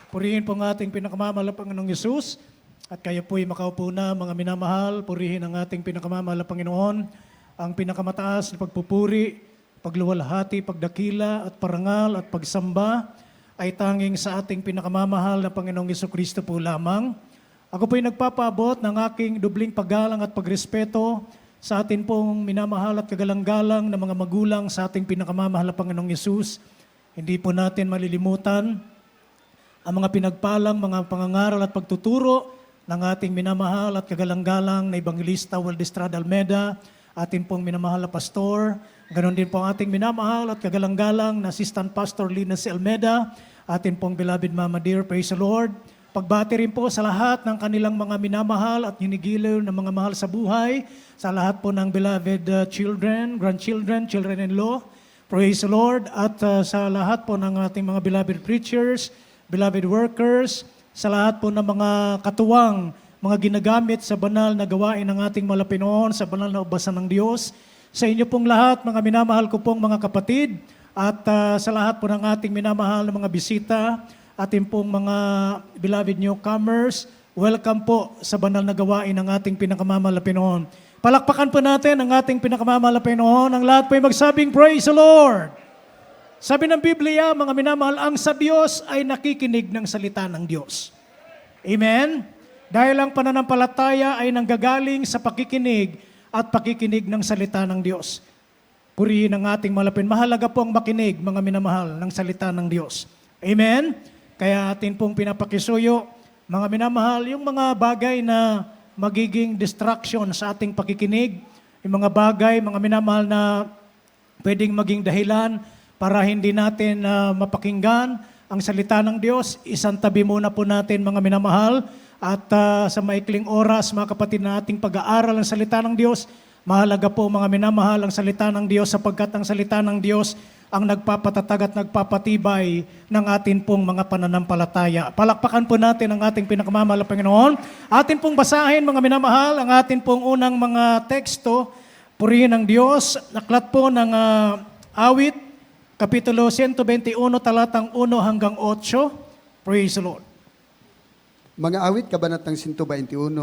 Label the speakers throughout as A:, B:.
A: Purihin po ang ating pinakamamahal na Panginoong Yesus. At kayo po'y makaupo na, mga minamahal. Purihin ang ating pinakamamahal na Panginoon. Ang pinakamataas na pagpupuri, pagluwalhati, pagdakila, at parangal, at pagsamba ay tanging sa ating pinakamamahal na Panginoong Jesucristo po lamang. Ako po'y nagpapaabot ng aking dubling paggalang at pagrespeto sa atin pong minamahal at kagalang-galang na mga magulang sa ating pinakamamahal na Panginoong Yesus. Hindi po natin malilimutan ang mga pinagpalang, mga pangangaral at pagtuturo ng ating minamahal at kagalang-galang na Evangelista Waldestrad Almeda, ating pong minamahal na pastor, ganon din po ang ating minamahal at kagalang-galang na Assistant Pastor Linus Almeda, ating pong beloved Mama Dear, praise the Lord. Pagbati rin po sa lahat ng kanilang mga minamahal at hinigiliw na mga mahal sa buhay, sa lahat po ng beloved children, grandchildren, children-in-law, praise the Lord, at sa lahat po ng ating mga beloved preachers, beloved workers, sa lahat po ng mga katuwang, mga ginagamit sa banal na gawain ng ating malapinoon, sa banal na ubasan ng Diyos. Sa inyo pong lahat, mga minamahal ko pong mga kapatid, at sa lahat po ng ating minamahal na mga bisita, ating pong mga beloved newcomers, welcome po sa banal na gawain ng ating pinakamamahal na Pinoon. Palakpakan po natin ang ating pinakamamahal na Pinoon. Ang lahat po ay magsabing, praise the Lord! Sabi ng Biblia, mga minamahal, ang sa Diyos ay nakikinig ng salita ng Diyos. Amen? Dahil ang pananampalataya ay nanggagaling sa pakikinig at pakikinig ng salita ng Diyos. Purihin ang ating malapin. Mahalaga po ang makinig, mga minamahal, ng salita ng Diyos. Amen? Kaya atin pong pinapakisuyo, mga minamahal, yung mga bagay na magiging distraction sa ating pakikinig, yung mga bagay, mga minamahal na pwedeng maging dahilan para hindi natin mapakinggan ang salita ng Diyos, isantabi muna po natin, mga minamahal, at sa maikling oras, mga kapatid, na ating pag-aaral ng salita ng Diyos, mahalaga po, mga minamahal, ang salita ng Diyos, sapagkat ang salita ng Diyos ang nagpapatatag at nagpapatibay ng atin pong mga pananampalataya. Palakpakan po natin ang ating pinakamamahal na Panginoon. Atin pong basahin, mga minamahal, ang atin pong unang mga teksto, purihin ng Diyos, naklat po ng awit, Kapitulo 121, talatang 1 hanggang 8. Praise the Lord.
B: Mga awit, kabanatang 121,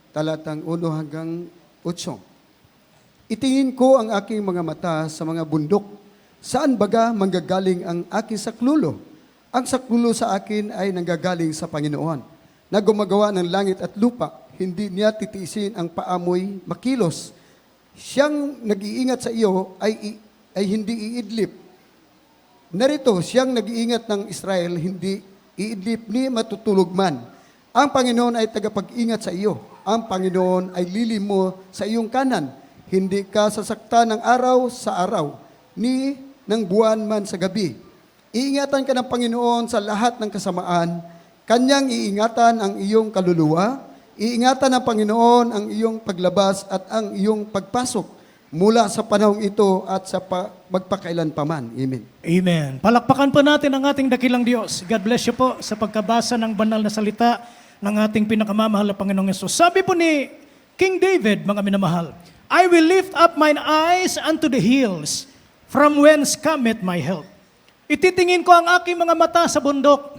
B: talatang 1 hanggang 8. Itingin ko ang aking mga mata sa mga bundok. Saan baga manggagaling ang aking saklulo? Ang saklulo sa akin ay nanggagaling sa Panginoon, na gumagawa ng langit at lupa. Hindi niya titiisin ang paamoy makilos. Siyang nag-iingat sa iyo ay hindi iidlip. Narito, siyang nag-iingat ng Israel, hindi iidlip ni matutulog man. Ang Panginoon ay tagapag-ingat sa iyo. Ang Panginoon ay lilim mo sa iyong kanan. Hindi ka sasaktan ng araw sa araw, ni ng buwan man sa gabi. Iingatan ka ng Panginoon sa lahat ng kasamaan. Kanyang iingatan ang iyong kaluluwa. Iingatan ng Panginoon ang iyong paglabas at ang iyong pagpasok mula sa panahong ito at sa magpakailan pa man. Amen.
A: Amen. Palakpakan po natin ang ating dakilang Diyos. God bless you po sa pagkabasa ng banal na salita ng ating pinakamamahal na Panginoong Yesus. Sabi po ni King David, mga minamahal, I will lift up mine eyes unto the hills, from whence cometh my help. Ititingin ko ang aking mga mata sa bundok.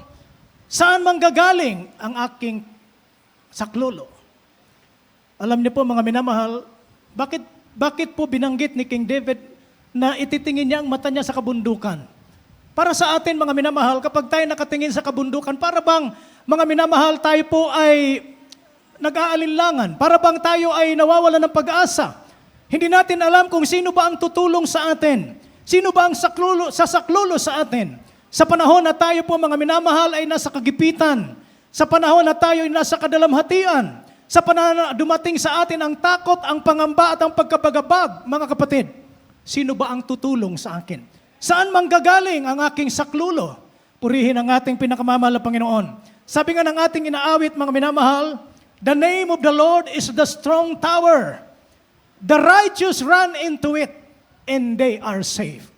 A: Saan manggagaling ang aking saklulo? Alam niyo po, mga minamahal, bakit po binanggit ni King David na ititingin niya ang mata niya sa kabundukan? Para sa atin, mga minamahal, kapag tayo nakatingin sa kabundukan, para bang, mga minamahal, tayo po ay nag-aalinlangan? Para bang tayo ay nawawalan ng pag-asa? Hindi natin alam kung sino ba ang tutulong sa atin. Sino ba ang saklulo sa atin? Sa panahon na tayo po, mga minamahal, ay nasa kagipitan. Sa panahon na tayo ay nasa kadalamhatian. Sa panahon na dumating sa atin ang takot, ang pangamba at ang pagkabagabag, mga kapatid, sino ba ang tutulong sa akin? Saan manggagaling ang aking saklulo? Purihin ang ating pinakamamahal na Panginoon. Sabi nga ng ating inaawit, mga minamahal, the name of the Lord is the strong tower. The righteous run into it, and they are safe.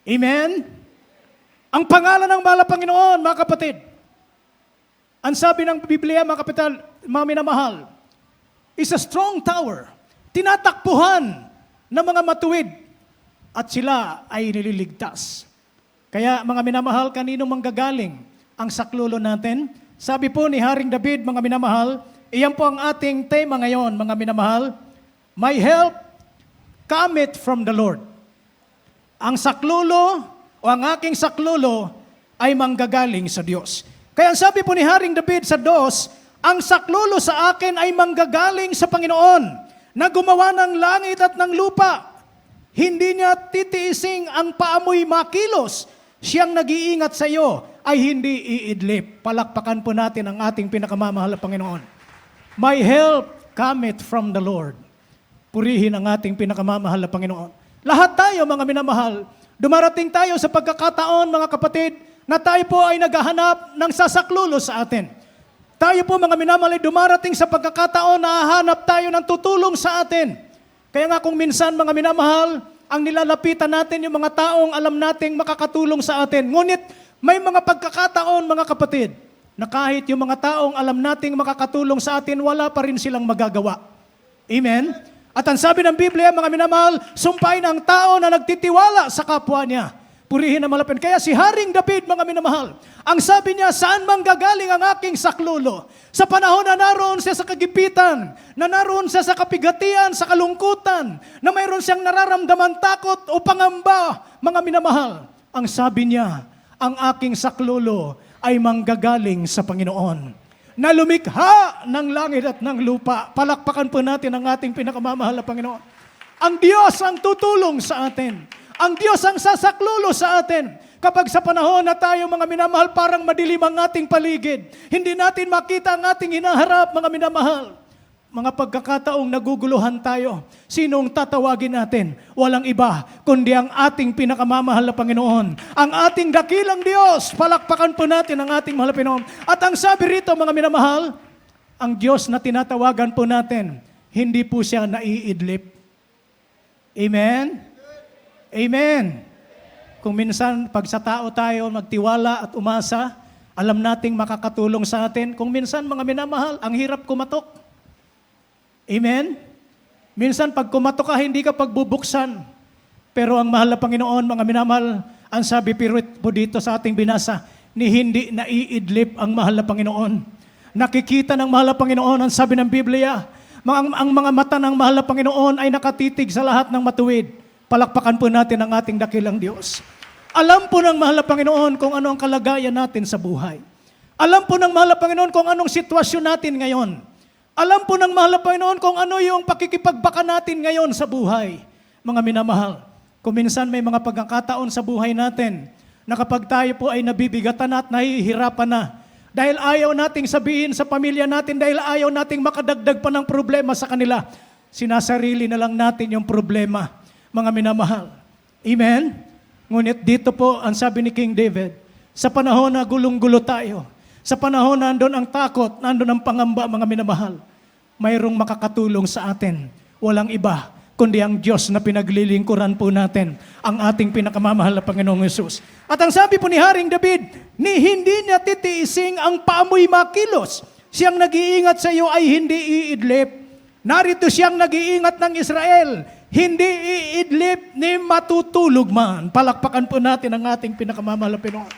A: Amen? Ang pangalan ng mahal na Panginoon, mga kapatid, ang sabi ng Biblia, mga kapatid, mga minamahal, is a strong tower. Tinatakbuhan ng mga matuwid at sila ay nililigtas. Kaya mga minamahal, kanino manggagaling ang saklulo natin? Sabi po ni Haring David, mga minamahal, iyan po ang ating tema ngayon, mga minamahal. My help cometh from the Lord. Ang saklulo o ang aking saklulo ay manggagaling sa Diyos. Kaya sabi po ni Haring David sa 2, ang saklulo sa akin ay manggagaling sa Panginoon na gumawa ng langit at ng lupa. Hindi niya titiising ang paamoy makilos. Siyang nag-iingat sa iyo ay hindi iidlip. Palakpakan po natin ang ating pinakamamahal na Panginoon. My help cometh from the Lord. Purihin ang ating pinakamamahal na Panginoon. Lahat tayo, mga minamahal, dumarating tayo sa pagkakataon, mga kapatid, na tayo po ay naghahanap ng sasaklulo sa atin. Tayo po, mga minamahal, ay dumarating sa pagkakataon na hahanap tayo ng tutulong sa atin. Kaya nga kung minsan, mga minamahal, ang nilalapitan natin yung mga taong alam nating makakatulong sa atin. Ngunit may mga pagkakataon, mga kapatid, na kahit yung mga taong alam nating makakatulong sa atin, wala pa rin silang magagawa. Amen? At ang sabi ng Biblia, mga minamahal, sumpain ang tao na nagtitiwala sa kapwa niya. Purihin ang malapit. Kaya si Haring David, mga minamahal, ang sabi niya, saan manggagaling ang aking saklulo? Sa panahon na naroon siya sa kagipitan, na naroon siya sa kapigatian, sa kalungkutan, na mayroon siyang nararamdaman takot o pangamba, mga minamahal. Ang sabi niya, ang aking saklulo ay manggagaling sa Panginoon, na lumikha ng langit at ng lupa. Palakpakan po natin ang ating pinakamamahal na Panginoon. Ang Diyos ang tutulong sa atin. Ang Diyos ang sasaklulo sa atin. Kapag sa panahon na tayo, mga minamahal, parang madilim ang ating paligid, hindi natin makita ang ating hinaharap, mga minamahal. Mga pagkakataong naguguluhan tayo, sinong tatawagin natin? Walang iba, kundi ang ating pinakamamahal na Panginoon. Ang ating dakilang Diyos. Palakpakan po natin ang ating mahal na Panginoon. At ang sabi rito, mga minamahal, ang Diyos na tinatawagan po natin, hindi po siya naiidlip. Amen? Amen. Kung minsan, pag sa tao tayo magtiwala at umasa, alam nating makakatulong sa atin. Kung minsan, mga minamahal, ang hirap kumatok. Amen? Minsan, pag kumatok ka, hindi ka pagbubuksan. Pero ang mahal na Panginoon, mga minamahal, ang sabi po dito sa ating binasa, ni hindi naiidlip ang mahal na Panginoon. Nakikita ng mahal na Panginoon, ang sabi ng Biblia, ang mga mata ng mahal na Panginoon ay nakatitig sa lahat ng matuwid. Palakpakan po natin ang ating dakilang Diyos. Alam po ng mahal na Panginoon kung ano ang kalagayan natin sa buhay. Alam po ng mahal na Panginoon kung anong sitwasyon natin ngayon. Alam po ng mahal na Panginoon kung ano yung pakikipagbaka natin ngayon sa buhay. Mga minamahal, kung minsan may mga pagkakataon sa buhay natin na kapag tayo po ay nabibigatan at nahihirapan na, dahil ayaw nating sabihin sa pamilya natin, dahil ayaw nating makadagdag pa ng problema sa kanila, sinasarili na lang natin yung problema. Mga minamahal. Amen? Ngunit dito po, ang sabi ni King David, sa panahon na gulong-gulo tayo, sa panahon na nandun ang takot, nandun ang pangamba, mga minamahal, mayroong makakatulong sa atin. Walang iba, kundi ang Diyos na pinaglilingkuran po natin, ang ating pinakamamahal na Panginoong Yesus. At ang sabi po ni Haring David, ni hindi niya titiising ang paamoy makilos. Siyang nag-iingat sa iyo ay hindi iidlip. Narito siyang nag-iingat ng Israel, hindi iidlip ni matutulog man. Palakpakan po natin ang ating pinakamamahal na Panginoon.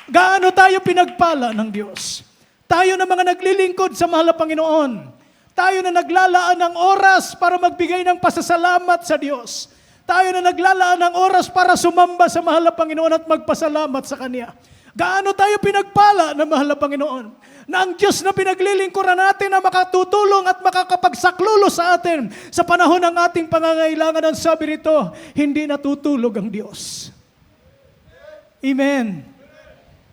A: Gaano tayo pinagpala ng Diyos? Tayo na mga naglilingkod sa mahal na Panginoon. Tayo na naglalaan ng oras para magbigay ng pasasalamat sa Diyos. Tayo na naglalaan ng oras para sumamba sa mahal na Panginoon at magpasalamat sa Kanya. Gaano tayo pinagpala ng mahal na Panginoon? Na ang Diyos na pinaglilingkuran natin na makatutulong at makakapagsaklulo sa atin sa panahon ng ating pangangailangan. Ang sabi rito, hindi natutulog ang Diyos. Amen.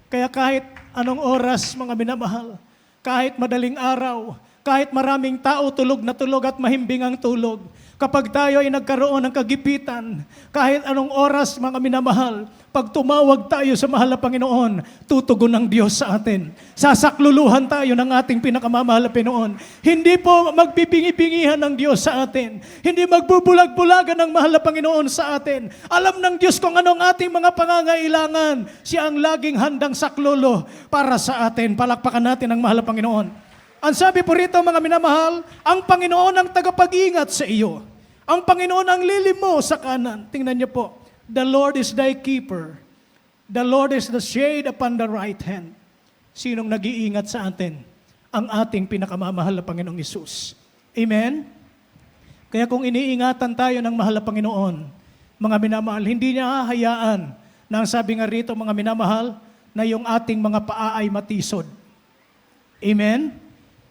A: Kaya kahit anong oras, mga minamahal, kahit madaling araw, kahit maraming tao tulog na tulog at mahimbing ang tulog, kapag tayo ay nagkaroon ng kagipitan, kahit anong oras, mga minamahal, pag tumawag tayo sa mahal na Panginoon, tutugon ng Diyos sa atin. Sasakluluhan tayo ng ating pinakamamahal na Panginoon. Hindi po magbibingi-bingihan ng Diyos sa atin. Hindi magbubulag-bulagan ng mahal na Panginoon sa atin. Alam ng Diyos kung anong ating mga pangangailangan. Siya ang laging handang saklulo para sa atin. Palakpakan natin ang mahal na Panginoon. Ang sabi po rito, mga minamahal, ang Panginoon ang tagapag-ingat sa iyo. Ang Panginoon ang lilim mo sa kanan. Tingnan niyo po. The Lord is thy keeper. The Lord is the shade upon the right hand. Sinong nag-iingat sa atin? Ang ating pinakamamahal na Panginoong Hesus. Amen? Kaya kung iniingatan tayo ng mahal na Panginoon, mga minamahal, hindi niya hahayaan na ang sabi nga rito, mga minamahal, na yung ating mga paa ay matisod. Amen?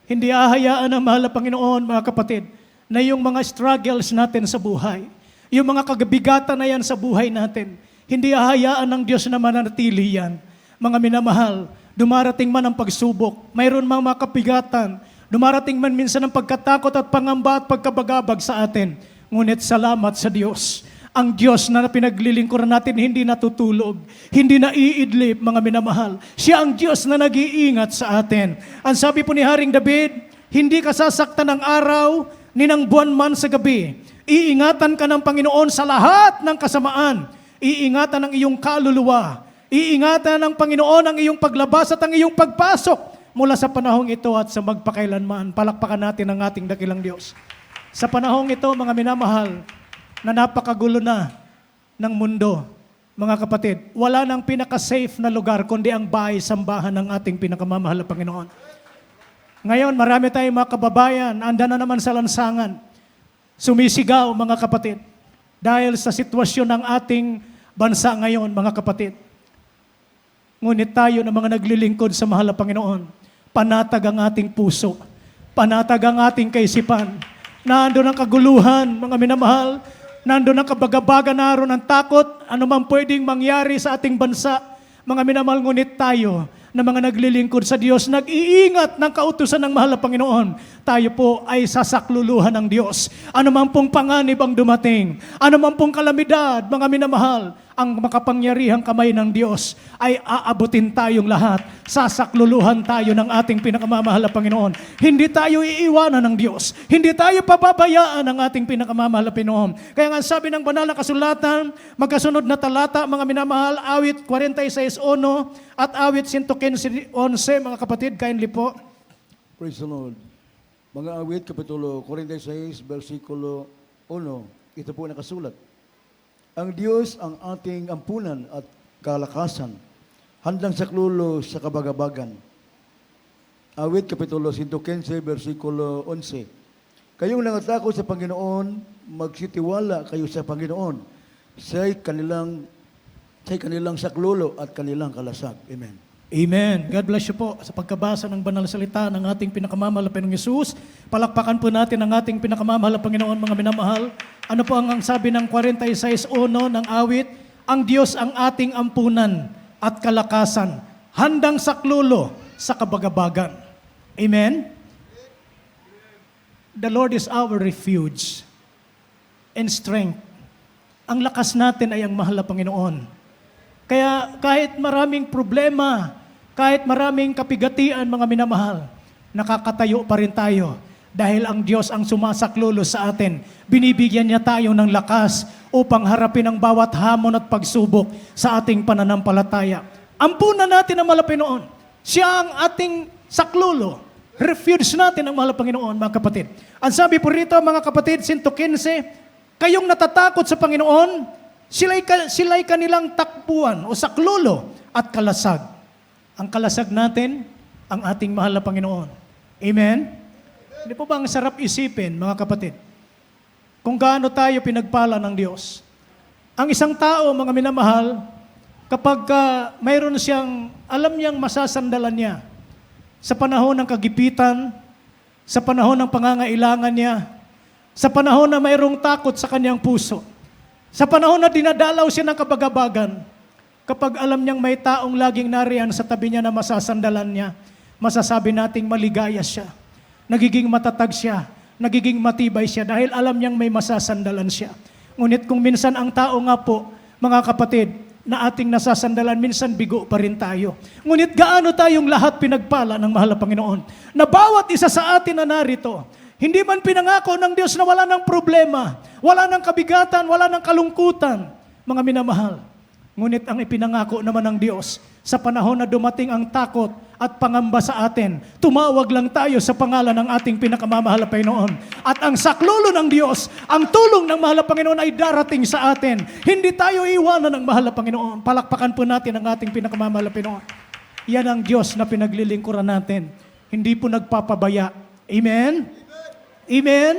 A: Hindi hahayaan ng mahal na Panginoon, mga kapatid, na yung mga struggles natin sa buhay, yung mga kagabigatan na yan sa buhay natin, hindi hahayaan ng Diyos na mananatili yan. Mga minamahal, dumarating man ang pagsubok, mayroon mga kapigatan, dumarating man minsan ang pagkatakot at pangamba at pagkabagabag sa atin. Ngunit salamat sa Diyos. Ang Diyos na pinaglilingkuran natin hindi natutulog, hindi naiidlip, mga minamahal. Siya ang Diyos na nag-iingat sa atin. Ang sabi po ni Haring David, hindi ka sasaktan ng araw, ni ng buwan man sa gabi. Iingatan ka ng Panginoon sa lahat ng kasamaan. Iingatan ang iyong kaluluwa. Iingatan ng Panginoon ang iyong paglabas at ang iyong pagpasok mula sa panahong ito at sa magpakailanman. Palakpakan natin ang ating dakilang Diyos. Sa panahong ito, mga minamahal, na napakagulo na ng mundo, mga kapatid, wala nang pinaka-safe na lugar kundi ang bahay-sambahan ng ating pinakamamahal na Panginoon. Ngayon, marami tayong mga kababayan, anda na naman sa lansangan, sumisigaw, mga kapatid, dahil sa sitwasyon ng ating bansa ngayon, mga kapatid. Ngunit tayo na mga naglilingkod sa mahal na Panginoon, panatag ang ating puso, panatag ang ating kaisipan. Nandun ang kaguluhan, mga minamahal, nandun ang kabagabaga, naroon ang takot, ano man pwedeng mangyari sa ating bansa. Mga minamahal, ngunit tayo na mga naglilingkod sa Diyos, nag-iingat ng kautusan ng mahal na Panginoon, tayo po ay sasakluluhan ng Diyos. Ano man pong panganib ang dumating, ano man pong kalamidad, mga minamahal, ang makapangyarihang kamay ng Diyos ay aabutin tayong lahat. Sasakluluhan tayo ng ating pinakamamahal na Panginoon. Hindi tayo iiwanan ng Diyos. Hindi tayo pababayaan ng ating pinakamamahal na Panginoon. Kaya nga sabi ng banal na kasulatan, magkasunod na talata, mga minamahal, awit 46:1 at awit 115:11, mga kapatid, kindly po.
C: Praise the Lord. Mga awit, Kapitulo 46, versikulo 1, ito po nakasulat. Ang Diyos ang ating ampunan at kalakasan, handang saklulo sa kabagabagan. Awit, Kapitulo 115, versikulo 11. Kayong nangatakot sa Panginoon, magsitiwala kayo sa Panginoon. Siya'y kanilang saklulo at kanilang kalasag. Amen.
A: Amen. God bless you po sa pagkabasa ng banal na salita ng ating pinakamamahal na Panginoong Hesus. Palakpakan po natin ang ating pinakamamahal na Panginoon, mga minamahal. Ano po ang sabi ng 46:1 ng awit? Ang Diyos ang ating ampunan at kalakasan, handang saklulo sa kabagabagan. Amen? The Lord is our refuge and strength. Ang lakas natin ay ang mahal na Panginoon. Kaya kahit maraming problema, kahit maraming kapigatian, mga minamahal, nakakatayo pa rin tayo dahil ang Diyos ang sumasaklulo sa atin. Binibigyan niya tayo ng lakas upang harapin ang bawat hamon at pagsubok sa ating pananampalataya. Ampunan natin ang mahal na Panginoon. Siya ang ating saklulo. Refuge natin ang mahal na Panginoon, mga kapatid. Ang sabi po rito, mga kapatid, 115, kayong natatakot sa Panginoon, sila'y kanilang takbuhan o saklulo at kalasag. Ang kalasag natin, ang ating mahal na Panginoon. Amen? Hindi po ba ang sarap isipin, mga kapatid, kung gaano tayo pinagpala ng Diyos? Ang isang tao, mga minamahal, kapag mayroon siyang, alam niyang masasandalan niya, sa panahon ng kagipitan, sa panahon ng pangangailangan niya, sa panahon na mayroong takot sa kanyang puso, sa panahon na dinadalaw siya ng kabagabagan, kapag alam niyang may taong laging nariyan sa tabi niya na masasandalan niya, masasabi nating maligaya siya. Nagiging matatag siya, nagiging matibay siya dahil alam niyang may masasandalan siya. Ngunit kung minsan ang tao nga po, mga kapatid, na ating nasasandalan, minsan bigo pa rin tayo. Ngunit gaano tayong lahat pinagpala ng mahal na Panginoon, na bawat isa sa atin na narito, hindi man pinangako ng Diyos na wala ng problema, wala ng kabigatan, wala ng kalungkutan, mga minamahal. Ngunit ang ipinangako naman ng Diyos, sa panahon na dumating ang takot, at pangamba sa atin. Tumawag lang tayo sa pangalan ng ating pinakamamahal na Panginoon. At ang saklolo ng Diyos, ang tulong ng mahal na Panginoon ay darating sa atin. Hindi tayo iwanan ng mahal na Panginoon. Palakpakan po natin ang ating pinakamamahal na Panginoon. Yan ang Diyos na pinaglilingkuran natin. Hindi po nagpapabaya. Amen? Amen?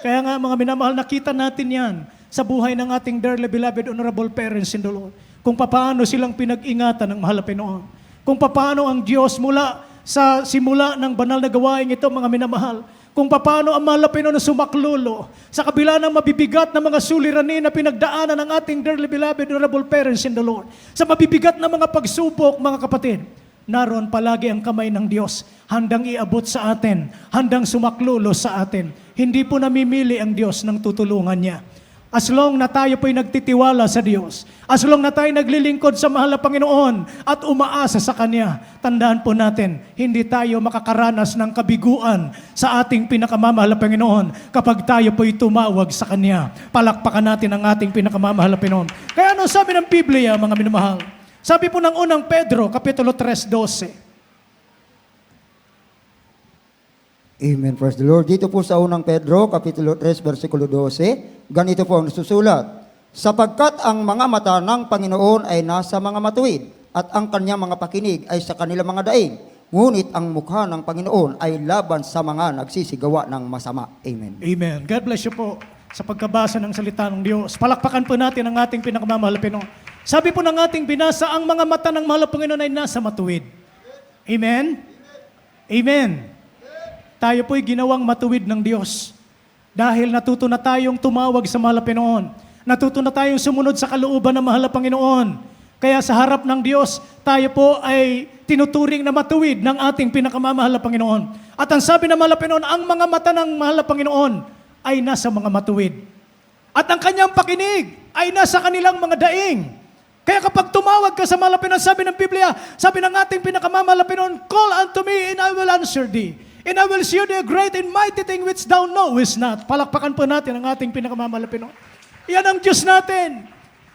A: Kaya nga mga minamahal, nakita natin yan sa buhay ng ating dearly beloved honorable parents in the Lord. Kung paano silang pinag-ingatan ng mahal na Panginoon. Kung paano ang Diyos mula sa simula ng banal na gawain ito, mga minamahal. Kung paano ang mahal na Panginoon na sumaklolo sa kabila ng mabibigat na mga suliranin na pinagdaanan ng ating dearly beloved honorable parents in the Lord. Sa mabibigat na mga pagsubok, mga kapatid, naroon palagi ang kamay ng Diyos, handang iabot sa atin, handang sumaklolo sa atin. Hindi po namimili ang Diyos ng tutulungan niya. As long na tayo po'y nagtitiwala sa Diyos, as long na tayo naglilingkod sa mahal na Panginoon at umaasa sa Kanya, tandaan po natin, hindi tayo makakaranas ng kabiguan sa ating pinakamamahal na Panginoon kapag tayo po'y tumawag sa Kanya. Palakpakan natin ang ating pinakamamahal na Panginoon. Kaya ano sabi ng Biblia, mga minamahal? Sabi po ng unang Pedro, Kapitulo 3:12.
D: Amen. Praise the Lord. Dito po sa unang Pedro, Kapitulo 3, versikulo 12, ganito po ang nasusulat. Sapagkat ang mga mata ng Panginoon ay nasa mga matuwid, at ang kanyang mga pakinig ay sa kanilang mga daing. Ngunit ang mukha ng Panginoon ay laban sa mga nagsisigawa ng masama. Amen.
A: Amen. God bless you po sa pagkabasa ng salita ng Diyos. Palakpakan po natin ang ating pinakamamahal na Panginoon. Sabi po ng ating binasa, ang mga mata ng mahal na Panginoon ay nasa matuwid. Amen? Amen. Tayo po'y ginawang matuwid ng Diyos. Dahil natuto na tayong tumawag sa mahal na Panginoon. Natuto na tayong sumunod sa kalooban ng mahal na Panginoon. Kaya sa harap ng Diyos, tayo po ay tinuturing na matuwid ng ating pinakamamahal na Panginoon. At ang sabi ng mahal na Panginoon, ang mga mata ng mahal na Panginoon ay nasa mga matuwid. At ang kanyang pakinig ay nasa kanilang mga daing. Kaya kapag tumawag ka sa mahal na Panginoon, sabi ng Biblia, sabi ng ating pinakamamahal na Panginoon, call unto me and I will answer thee. And I will show thee a great and mighty thing which thou knowest not. Palakpakan po natin ang ating pinakamamahal na Panginoon. Yan ang Diyos natin.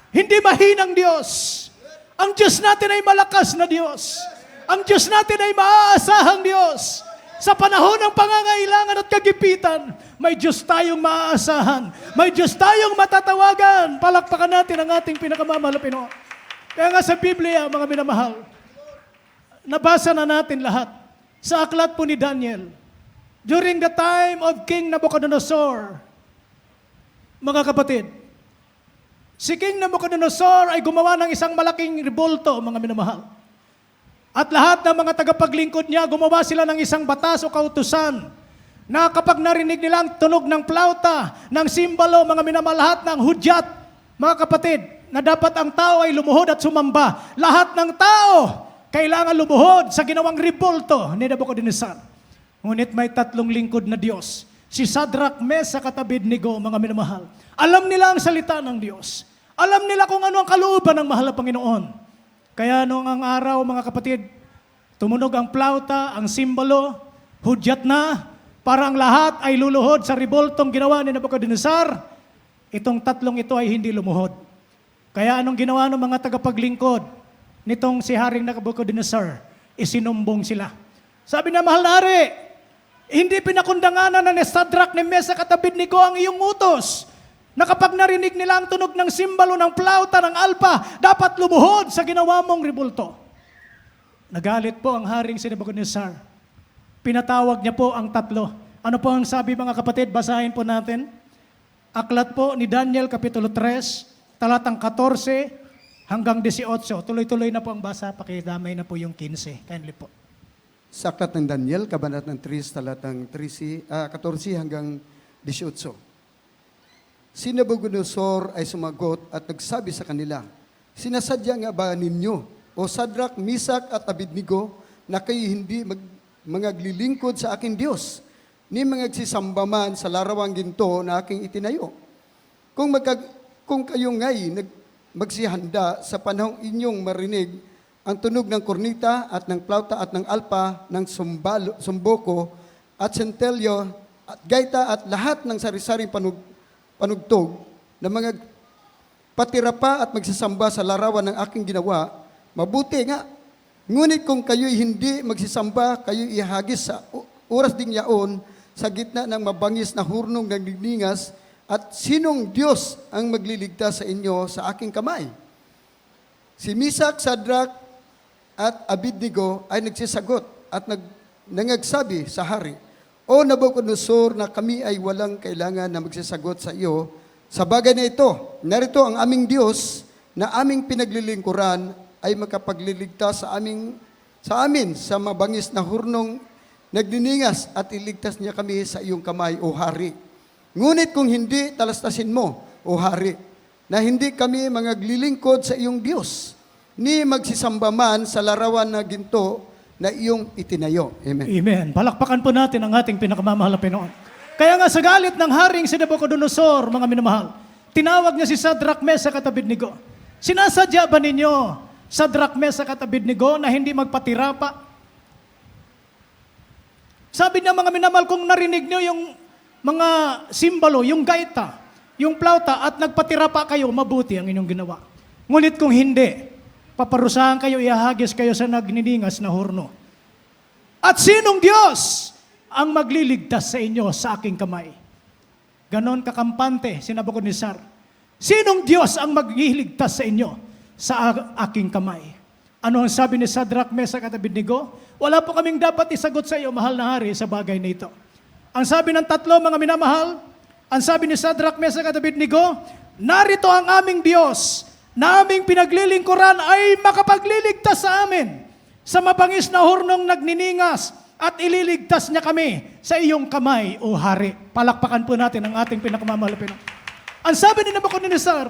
A: Hindi mahinang Diyos. Ang Diyos natin ay malakas na Diyos. Ang Diyos natin ay maaasahang Diyos. Sa panahon ng pangangailangan at kagipitan, may Diyos tayong maaasahan. May Diyos tayong matatawagan. Palakpakan natin ang ating pinakamamahal na Panginoon. Kaya nga sa Biblia, mga minamahal, nabasa na natin lahat. Sa aklat po ni Daniel, during the time of King Nabucodonosor, mga kapatid, si King Nabucodonosor ay gumawa ng isang malaking rebolto, mga minamahal. At lahat ng mga tagapaglingkod niya, gumawa sila ng isang batas o kautusan na kapag narinig nila ang tunog ng plauta, ng simbalo, mga minamahal, lahat ng hudyat, mga kapatid, na dapat ang tao ay lumuhod at sumamba. Lahat ng tao kailangan lumuhod sa ginawang rebolto ni Nabucodonosor. Ngunit may tatlong lingkod na Diyos. Si Shadrach, Meshach at Abednego, mga minamahal. Alam nila ang salita ng Diyos. Alam nila kung ano ang kalooban ng mahal na Panginoon. Kaya noong ang araw, mga kapatid, tumunog ang plauta, ang simbolo, hudyat na, para ang lahat ay luluhod sa reboltong ginawa ni Nabucodonosor. Itong tatlong ito ay hindi lumuhod. Kaya anong ginawa ng mga tagapaglingkod nitong si Haring Nabucodonosor, isinumbong sila. Sabi na, mahal na hari, hindi pinakundanganan na ni Shadrach, ni Meshach at Abednego ang iyong utos, na kapag narinig nila ang tunog ng simbalo, ng plauta, ng alpa, dapat lumuhod sa ginawa mong rebulto. Nagalit po ang Haring si Nabucodonosor. Pinatawag niya po ang tatlo. Ano po ang sabi, mga kapatid? Basahin po natin. Aklat po ni Daniel, Kapitulo 3, talatang 14, hanggang 18. Tuloy-tuloy na po ang basa. Pakidamay na po yung 15. Kindly po.
B: Sa aklat ng Daniel, kabanatang 3, talatang 14 hanggang 18. Si Nabucodonosor ay sumagot at nagsabi sa kanila, sinasadya nga ba ninyo, o Shadrach, Meshach at Abednego, na kayo hindi mangaglilingkod sa aking Diyos, ni mangagsisamba man sa larawang ginto na aking itinayo? Kung kayo nga'y magsihanda sa panahong inyong marinig ang tunog ng kornita at ng plauta at ng alpa, ng sumboko at sentelyo at gaita at lahat ng sari-saring panugtog na mga patira pa at magsasamba sa larawan ng aking ginawa, mabuti nga Ngunit kung kayo'y hindi magsisamba, kayo'y ihagis sa oras ding yaon sa gitna ng mabangis na hurnong nagningas, at sinong Diyos ang magliligtas sa inyo sa aking kamay? Si Misak, Sadrak, at Abednego ay nagsisagot at nangagsabi sa hari, O Nabucodonosor, na kami ay walang kailangan na magsisagot sa iyo sa bagay na ito. Narito ang aming Diyos na aming pinaglilingkuran ay makapagliligtas sa amin sa mabangis na hurnong nagniningas at iligtas niya kami sa iyong kamay, O hari. Ngunit kung hindi, talastasin mo, O hari, na hindi kami mangaglilingkod sa iyong Diyos, ni magsisamba man sa larawan na ginto na iyong itinayo. Amen.
A: Amen. Palakpakan po natin ang ating pinakamamahal na Pinoon. Kaya nga sa galit ng haring si Nabucodonosor, mga minamahal, tinawag niya si Sadrak, Mesak at Abednego. Sinasadya ba ninyo, Sadrak, Mesak at Abednego, na hindi magpatira pa? Sabi niya, mga minamahal, kung narinig niyo yung mga simbolo, yung gaita, yung plauta, at nagpatira pa kayo, mabuti ang inyong ginawa. Ngunit kung hindi, paparusahan kayo, ihagis kayo sa nagniningas na horno. At sinong Diyos ang magliligtas sa inyo sa aking kamay? Ganon kakampante si Nabucodonosor. Sinong Diyos ang magliligtas sa inyo sa aking kamay? Ano ang sabi ni Sadrak, Mesak at Abednego? Wala po kaming dapat isagot sa iyo, mahal na hari, sa bagay na ito. Ang sabi ng tatlo, mga minamahal, ang sabi ni Sadrak, Mesak at Abednego, narito ang aming Diyos na aming pinaglilingkuran ay makapagliligtas sa amin sa mabangis na hurnong nagniningas at ililigtas niya kami sa iyong kamay, O hari. Palakpakan po natin ang ating pinakamamahal na Pinoon. Ang sabi ni Nabucodonosor,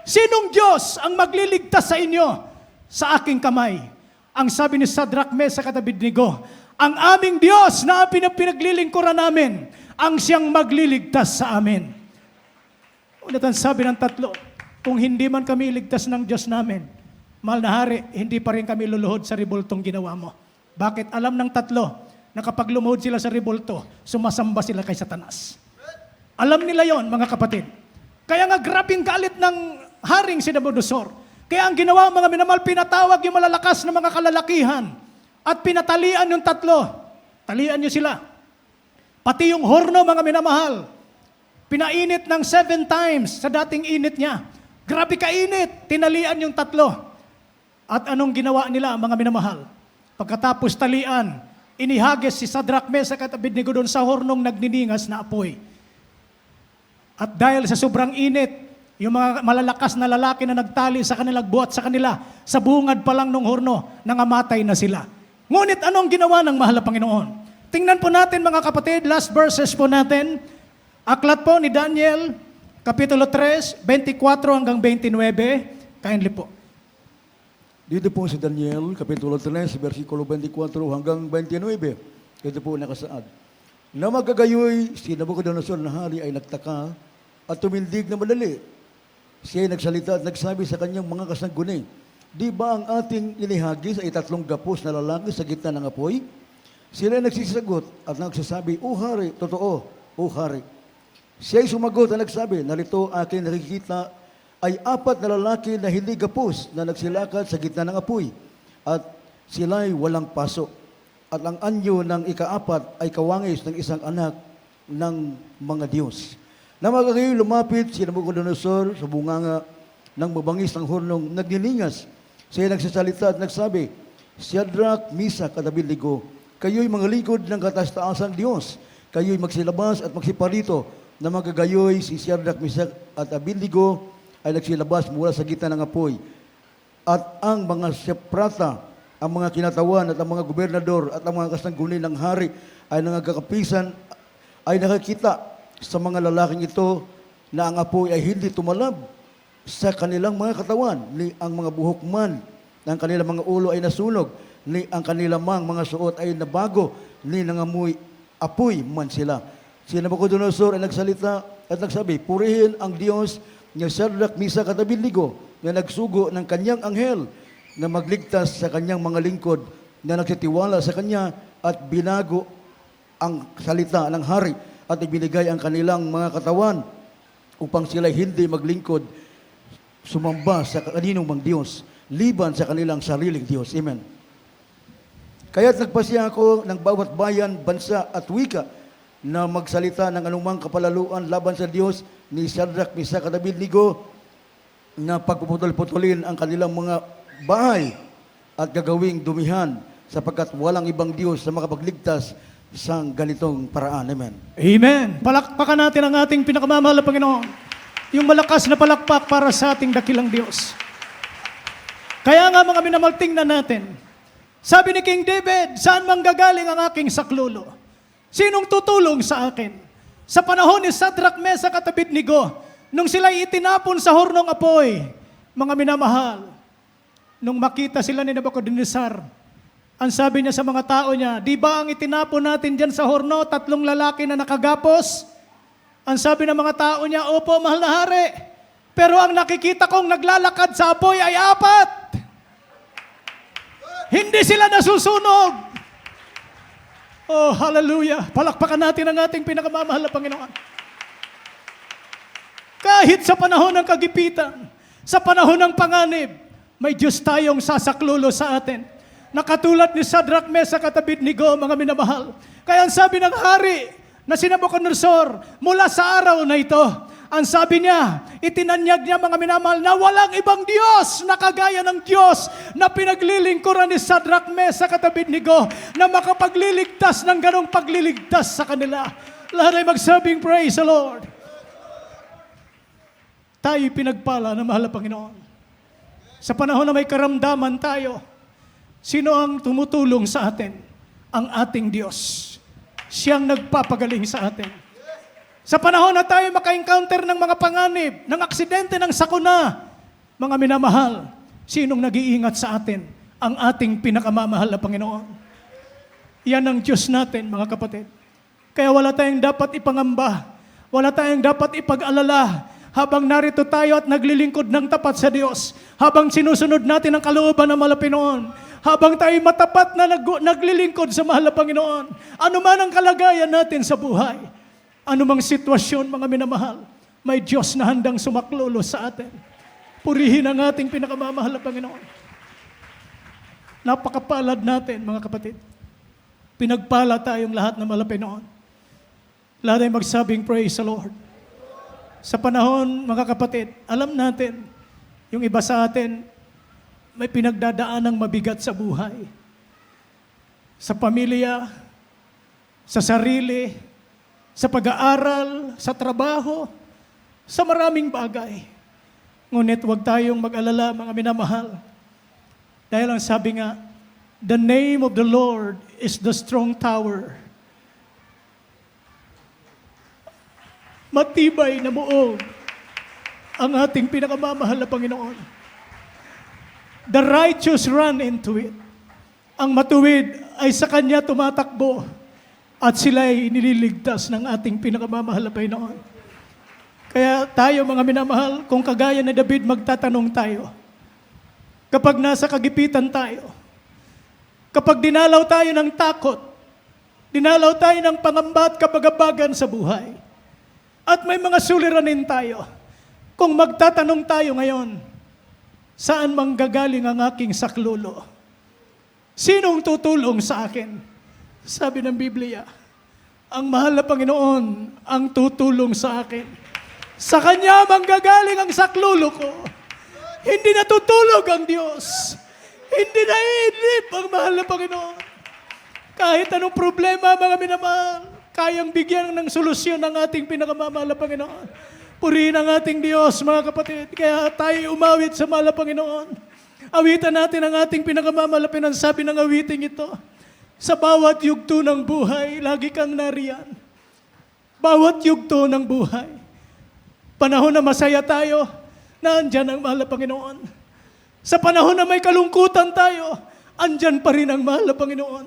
A: sinong Diyos ang magliligtas sa inyo sa aking kamay? Ang sabi ni Sadrak, Mesak at Abednego, ang aming Diyos na pinaglilingkuran namin ang siyang magliligtas sa amin. Ulit ang sabi ng tatlo, kung hindi man kami iligtas ng Diyos namin, mahal na hari, hindi pa rin kami luluhod sa ribultong ginawa mo. Bakit? Alam ng tatlo na kapag lumuhod sila sa ribulto, sumasamba sila kay Satanas. Alam nila yon, mga kapatid. Kaya nga grabing galit ng haring si Nabucodonosor. Kaya ang ginawa, mga minamahal, pinatawag yung malalakas na mga kalalakihan at pinatalian yung tatlo. Talian niyo sila. Pati yung horno, mga minamahal, pinainit ng 7 times sa dating init niya. Grabe kainit, tinalian yung tatlo. At anong ginawa nila, mga minamahal? Pagkatapos talian, inihagis si Sadrak, Mesak at Abednego doon sa hornong nagniningas na apoy. At dahil sa sobrang init, yung mga malalakas na lalaki na nagtali sa kanilang buhat sa kanila, sa bungad pa lang ng horno, nangamatay na sila. Ngunit anong ginawa ng mahal na Panginoon? Tingnan po natin, mga kapatid, last verses po natin. Aklat po ni Daniel, Kapitulo 3, 24 hanggang 29. Kindly po.
C: Dito po si Daniel, Kapitulo 3, versikulo 24 hanggang 29. Ito po nakasaad. Na magagayoy, si Nabucodonosor na hari ay nagtaka at tumindig na madali. Siya ay nagsalita at nagsabi sa kanyang mga kasangguni, di ba ang ating inihagis ay 3 gapos na lalaki sa gitna ng apoy? Sila ay nagsisagot at nagsasabi, O hari, totoo, O hari. Siya ay sumagot at nagsabi, narito aking nakikita ay 4 na lalaki na hindi gapos na nagsilakad sa gitna ng apoy at sila ay walang paso. At ang anyo ng ika-4 ay kawangis ng isang anak ng mga Diyos. Na magagayoy lumapit si Nabucodonosor sa bunganga ng mabangis ng hornong nagniningas. Siya ay nagsasalita at nagsabi, Sadrak, Mesak at Abednego, kayo'y mga likod ng kataas-taasang Diyos. Kayo'y magsilabas at magsiparito na magagayoy si Sadrak, Mesak at Abednego ay nagsilabas mula sa gitna ng apoy. At ang mga seprata, ang mga kinatawan at ang mga gobernador at ang mga kasangguni ng hari ay nangagakapisan, ay nakakita sa mga lalaking ito na ang apoy ay hindi tumalab sa kanilang mga katawan, ni ang mga buhok man ng kanilang mga ulo ay nasunog, ni ang kanilang mga suot ay nabago, ni nangamoy apoy man sila. Si Nabucodonosor ay nagsalita at nagsabi, purihin ang Diyos ni Sadrak, Mesak at Abednego na nagsugo ng kanyang anghel na magligtas sa kanyang mga lingkod na nagsitiwala sa kanya at binago ang salita ng hari at ibinigay ang kanilang mga katawan upang sila hindi maglingkod, sumamba sa kaninong mang Diyos, liban sa kanilang sariling Diyos. Amen. Kaya't nagpasya ako ng bawat bayan, bansa at wika na magsalita ng anumang kapalaluan laban sa Diyos ni Shadrach, Mesach at Abednego na pagpuputol-putulin ang kanilang mga bahay at gagawing dumihan sapagkat walang ibang Diyos na makapagligtas sa ganitong paraan. Amen.
A: Amen. Palakpakan natin ang ating pinakamamahal na Panginoon. Yung malakas na palakpak para sa ating dakilang Diyos. Kaya nga mga minamahal, tingnan natin. Sabi ni King David, saan manggagaling ang aking saklulo? Sinong tutulong sa akin? Sa panahon ni Shadrach, Mesach at Abednego, nung sila'y itinapon sa hornong apoy, mga minamahal, nung makita sila ni Nebuchadnezzar, ang sabi niya sa mga tao niya, di ba ang itinapon natin dyan sa horno, 3 lalaki na nakagapos? Ang sabi ng mga tao niya, opo, mahal na hari. Pero ang nakikita kong naglalakad sa apoy ay 4. Hindi sila nasusunog. Oh, hallelujah. Palakpakan natin ang ating pinakamamahal na Panginoon. Kahit sa panahon ng kagipitan, sa panahon ng panganib, may Diyos tayong sasaklulo sa atin. Nakatulad ni Shadrach, Mesach at Abednego, mga minamahal. Kaya ang sabi ng hari na si Nebuchadnezzar, mula sa araw na ito, ang sabi niya, itinanyag niya mga minamahal na walang ibang Diyos na kagaya ng Diyos na pinaglilingkuran ni Shadrach, Mesach at Abednego na makapagliligtas ng ganong pagliligtas sa kanila. Lahat ay magsabing, praise the Lord. Tayo pinagpala na mahal na Panginoon. Sa panahon na may karamdaman tayo, sino ang tumutulong sa atin? Ang ating Diyos. Siyang nagpapagaling sa atin. Sa panahon na tayo maka-encounter ng mga panganib, ng aksidente, ng sakuna, mga minamahal, sinong nag-iingat sa atin? Ang ating pinakamamahal na Panginoon. Yan ang Diyos natin, mga kapatid. Kaya wala tayong dapat ipangamba, wala tayong dapat ipag-alala, habang narito tayo at naglilingkod ng tapat sa Diyos, habang sinusunod natin ang kalooban ng mahal na Panginoon, habang tayo matapat na naglilingkod sa mahal na Panginoon, ano man ang kalagayan natin sa buhay, anumang sitwasyon, mga minamahal, may Diyos na handang sumaklulo sa atin. Purihin ang ating pinakamamahal na Panginoon. Napakapalad natin, mga kapatid. Pinagpala tayong lahat ng mahal na Panginoon. Lahat ay magsabing, praise the Lord. Sa panahon, mga kapatid, alam natin, yung iba sa atin, may pinagdadaanang mabigat sa buhay. Sa pamilya, sa sarili, sa pag-aaral, sa trabaho, sa maraming bagay. Ngunit huwag tayong mag-alala, mga minamahal. Dahil ang sabi nga, the name of the Lord is the strong tower. Matibay na buong ang ating pinakamamahal na Panginoon. The righteous run into it. Ang matuwid ay sa Kanya tumatakbo at sila ay nililigtas ng ating pinakamamahal na Panginoon. Kaya tayo, mga minamahal, kung kagaya na David, magtatanong tayo. Kapag nasa kagipitan tayo, kapag dinalaw tayo ng takot, dinalaw tayo ng pangamba at kabagabagan sa buhay, at may mga suliranin tayo, kung magtatanong tayo ngayon, saan manggagaling ang aking saklulo? Sinong tutulong sa akin? Sabi ng Biblia, ang mahal na Panginoon ang tutulong sa akin. Sa Kanya manggagaling ang saklulo ko. Hindi natutulog ang Diyos. Hindi naiinip ang mahal na Panginoon. Kahit anong problema, mga minamahal, kayang bigyan ng solusyon ng ating pinakamamahal na Panginoon. Purihin ang ating Diyos, mga kapatid. Kaya tayo umawit sa mahal na Panginoon. Awitan natin ang ating pinakamamahal na Panginoon. Sabi ng awiting ito, sa bawat yugto ng buhay, lagi kang nariyan. Bawat yugto ng buhay. Panahon na masaya tayo, naandyan ang mahal na Panginoon. Sa panahon na may kalungkutan tayo, andyan pa rin ang mahal na Panginoon.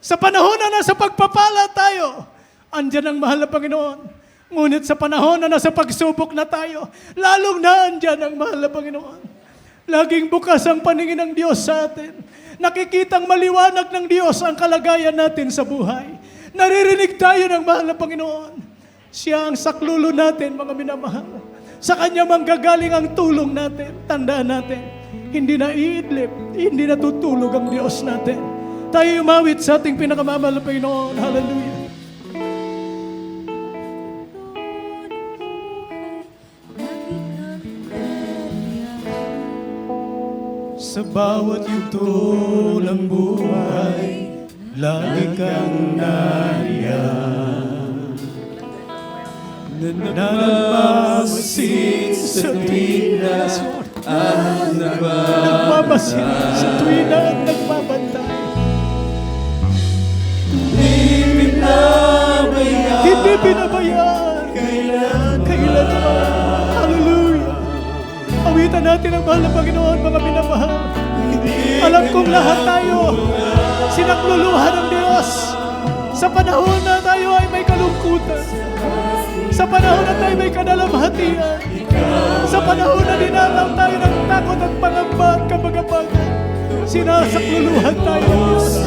A: Sa panahon na nasa pagpapala tayo, andyan ang mahal na Panginoon. Ngunit sa panahon na nasa pagsubok na tayo, lalong naandyan ang mahal na Panginoon. Laging bukas ang paningin ng Diyos sa atin. Nakikitang maliwanag ng Diyos ang kalagayan natin sa buhay. Naririnig tayo ng mahal na Panginoon. Siya ang saklulo natin, mga minamahal. Sa Kanya manggagaling ang tulong natin. Tandaan natin, hindi na iidlip, hindi natutulog ang Diyos natin. Tayo umawit sa ating pinakamamahal na Panginoon. Hallelujah. Sa bawat yugto ng buhay, lagi kang nariyan. Nagmamasid sa tuwina at nagmamasid sa tuwina at nagbabantay. Hindi pinabayaan kailanman. Hallelujah. Awitan natin ang mahal na Panginoon, mga minamahal. Alam kong lahat tayo sinakluluhan ng Diyos sa panahon na tayo ay may kalungkutan, sa panahon na tayo may kadalamhatian, sa panahon na dinalaw tayo ng takot at pangamba at kabagabagan. Sinasakluluhan tayo ng Diyos.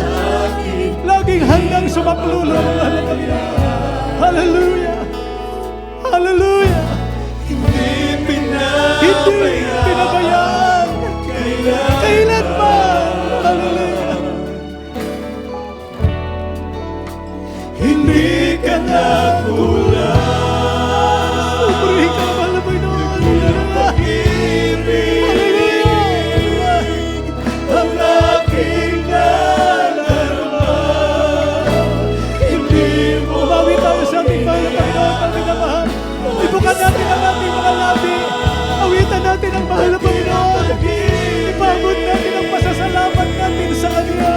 A: Laging handang sumakluluhan ang mahal na Panginoon. Hallelujah! Hallelujah! Hindi pinabayaan kailanman. Hallelujah! Hindi ka nakulang. Purihin ka naman na Panginoon. Hallelujah! Ang aking nalarama. Hindi mo. Umawi tayo sa ating mahal na Panginoon, ang minamahal. Ibukan natin ang ating mga labi. Awitan natin ang mahal na Panginoon. Ipagod natin ang pasasalamat natin sa Kanya.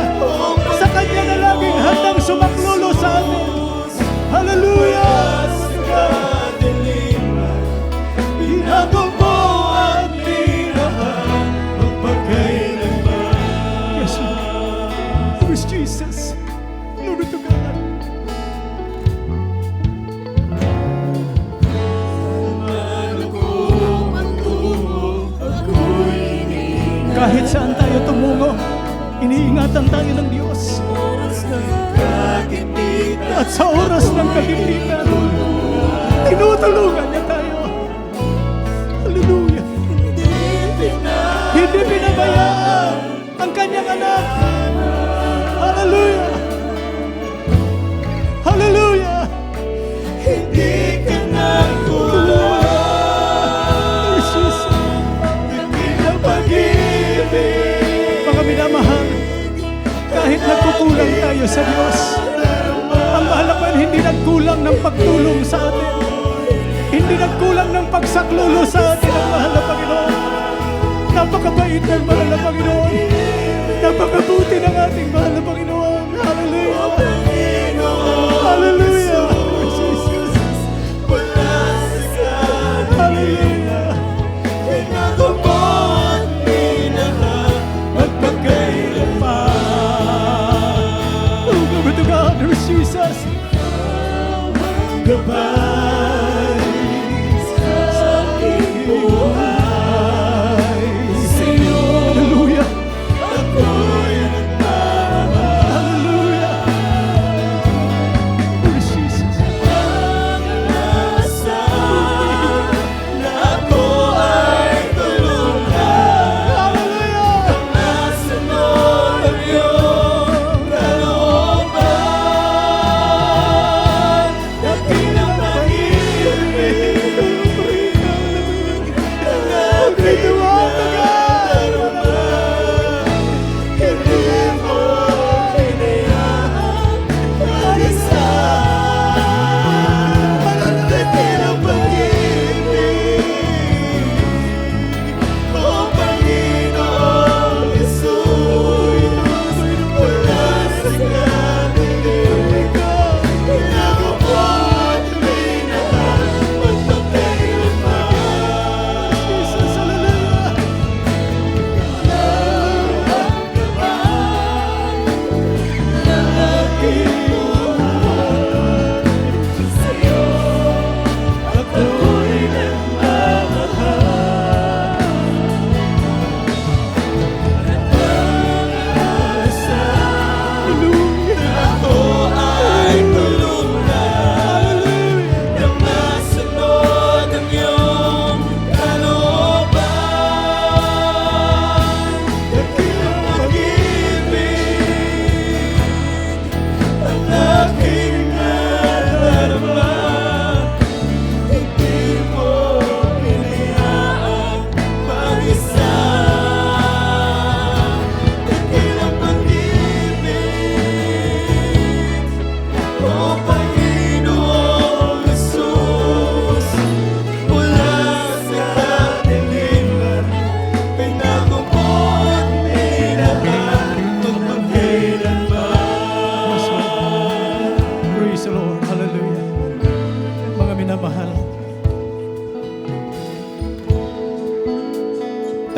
A: Sa Kanya na laging handang sumaklulo sa atin. Hallelujah! Hinabang mo ang tirahan magpagkailanman. Yes, Lord. Who is Jesus? Glory to God. Kahit saan tayo tumungo, iniingatan tayo ng Diyos. At sa oras ng kagipitan, tinutulungan niya tayo. Hallelujah. Hindi pinabayaan ang kanyang anak. Hallelujah. Hallelujah. Hindi ka nakulang. Mga minamahal, kahit nagkukulang tayo sa Diyos, ang mahalapan hindi nagkulang ng pagtulong sa atin, hindi nagkulang ng pagsaklulo sa atin ang mahal na Panginoon. Napakabait ng mahal na Panginoon, napakabuti ng ating mahal na Panginoon. Hallelujah! Hallelujah! Hallelujah! Jesus, gabay sa aking buhay. Hallelujah. Ako'y nagmamahal. Hallelujah. Praise Jesus. Pag-asa na ako ay tulungan. Hallelujah. Ang nasunod ang iyong kalooban.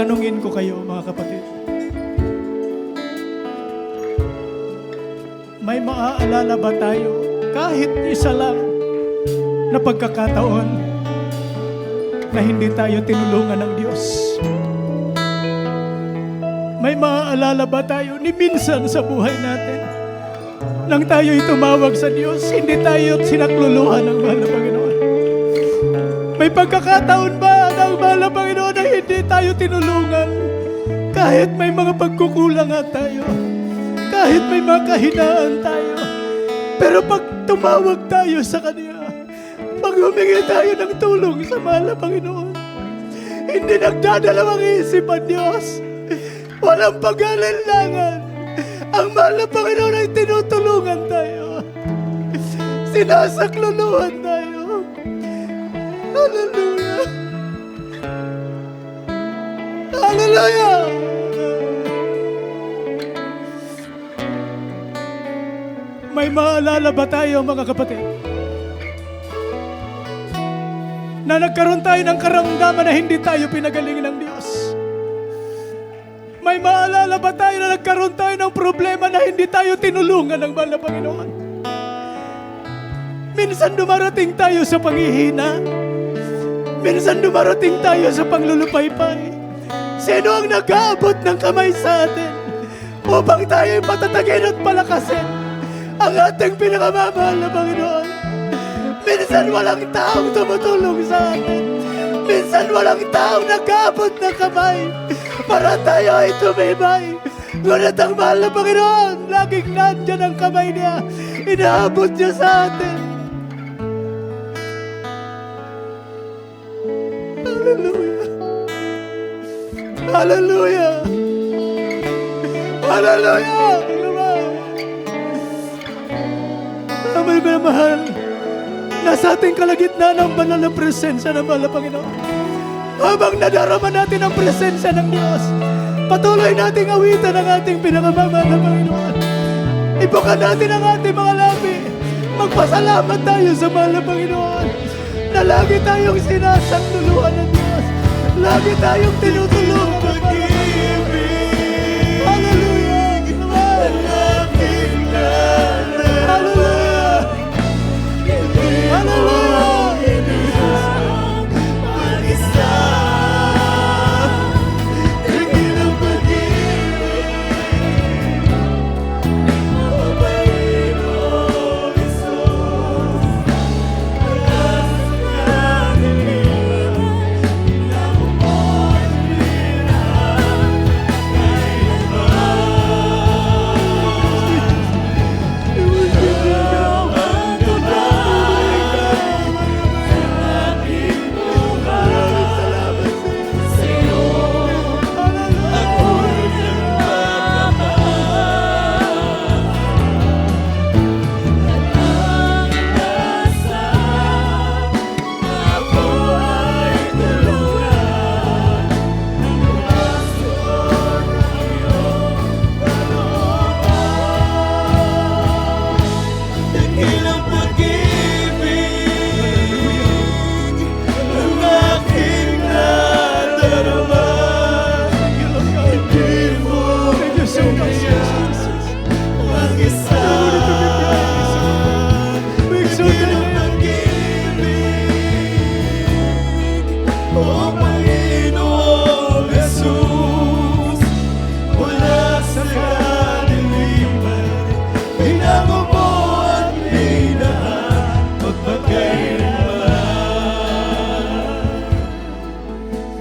A: Tatanungin ko kayo, mga kapatid. May maaalala ba tayo, kahit isa lang, na pagkakataon na hindi tayo tinulungan ng Diyos? May maaalala ba tayo ni minsan sa buhay natin, nang tayo'y tumawag sa Diyos, hindi tayo sinakluluhan ng mahal na Panginoon? May pagkakataon ba ng mahal na Panginoon na hindi tayo tinulungan? Kahit may mga pagkukulang nga tayo, kahit may mga kahinaan tayo, pero pag tumawag tayo sa Kanya, pag humingi tayo ng tulong sa mahal na Panginoon, hindi nagdadalawang isip ang Diyos. Walang pag-alinlangan. Ang mahal na Panginoon ay tinutulungan tayo. Sinasakluluhan tayo. Hallelujah! Hallelujah! May maalala ba tayo, mga kapatid, na nagkaroon tayo ng karamdaman na hindi tayo pinagaling ng Diyos? May maalala ba tayo na nagkaroon tayo ng problema na hindi tayo tinulungan ng mahal na Panginoon? Minsan dumarating tayo sa panghihina. Minsan dumarating tayo sa panglulupaypay. Sino ang nag-aabot ng kamay sa atin upang tayo'y patatagin at palakasin ang ating pinakamamahal na Panginoon? Minsan walang taong tumutulong sa atin. Minsan walang taong nag-aabot ng kamay para tayo ay tumibay. Ngunit ang mahal na Panginoon, laging nandyan ang kamay niya. Inaabot niya sa atin. Hallelujah! Hallelujah! Hallelujah! Amay ko na mahal, nasa ating kalagitnaan ang banal na presensya ng mahal na Panginoon. Habang nadarama natin ang presensya ng Diyos, patuloy nating awitan ang ating pinakamamahal na Panginoon. Ibukan natin ang ating mga labi. Magpasalamat tayo sa mahal na Panginoon na lagi tayong sinasakluluhan ng Diyos. Lagi tayong tinutulungan ng pag-ibig. Hallelujah! Hallelujah! Hallelujah!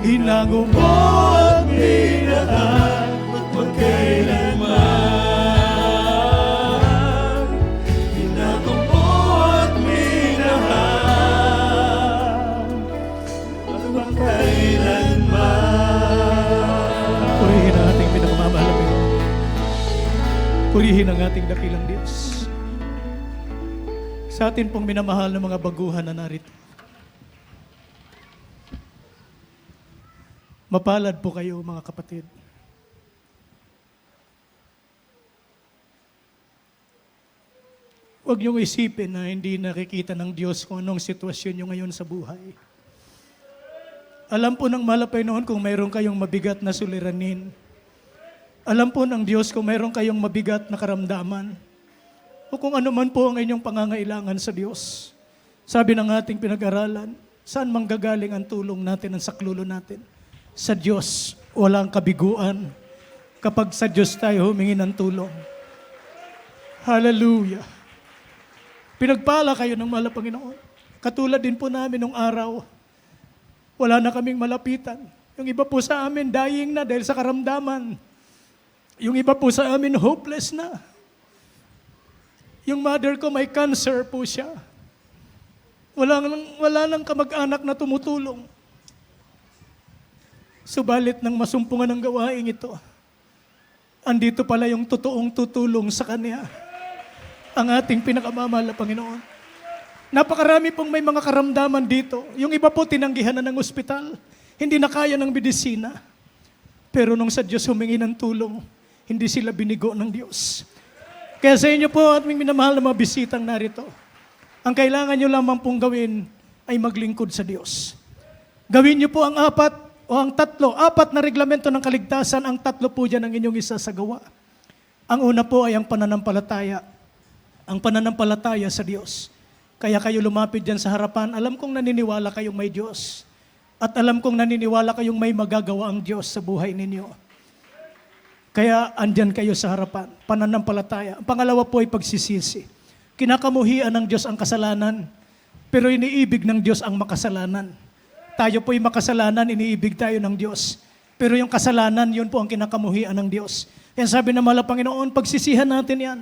A: Hinango mo at minahal magpagkailanman. Hinango mo at minahal magpagkailanman. Purihin ang ating pinakamamahal na Panginoon. Purihin ang ating dakilang Diyos. Sa atin pong minamahal ng mga baguhan na narito, mapalad po kayo, mga kapatid. Huwag niyong isipin na hindi nakikita ng Diyos kung anong sitwasyon niyo ngayon sa buhay. Alam po ng mahal na Panginoon kung mayroon kayong mabigat na suliranin. Alam po ng Diyos kung mayroon kayong mabigat na karamdaman. O kung ano man po ang inyong pangangailangan sa Diyos. Sabi ng ating pinag-aralan, saan manggagaling ang tulong natin, ang saklulo natin? Sa Diyos, walang kabiguan. Kapag sa Diyos tayo humingi ng tulong. Hallelujah. Pinagpala kayo ng mahal na Panginoon. Katulad din po namin nung araw, wala na kaming malapitan. Yung iba po sa amin, dying na dahil sa karamdaman. Yung iba po sa amin, hopeless na. Yung mother ko, may cancer po siya. Wala nang kamag-anak na tumutulong. Subalit nang masumpungan ng gawain ito, andito pala yung totoong tutulong sa kanya. Ang ating pinakamamahal na Panginoon. Napakarami pong may mga karamdaman dito. Yung iba po tinanggihan na ng ospital. Hindi na kaya ng medisina. Pero nung sa Diyos humingi ng tulong, hindi sila binigo ng Diyos. Kaya sa inyo po at may minamahal na mga bisitang narito, ang kailangan nyo lamang pong gawin ay maglingkod sa Diyos. Gawin nyo po ang apat na reglamento ng kaligtasan, ang 3 po dyan ang inyong isasagawa. Ang una po ay ang pananampalataya. Ang pananampalataya sa Diyos. Kaya kayo lumapit dyan sa harapan, alam kong naniniwala kayong may Diyos. At alam kong naniniwala kayong may magagawa ang Diyos sa buhay ninyo. Kaya andyan kayo sa harapan, pananampalataya. Ang pangalawa po ay pagsisisi. Kinakamuhian ng Diyos ang kasalanan, pero iniibig ng Diyos ang makasalanan. Tayo po ay makasalanan, iniibig tayo ng Diyos. Pero yung kasalanan, yun po ang kinakamuhian ng Diyos. Yan sabi ng mahal na Panginoon, pagsisihan natin yan.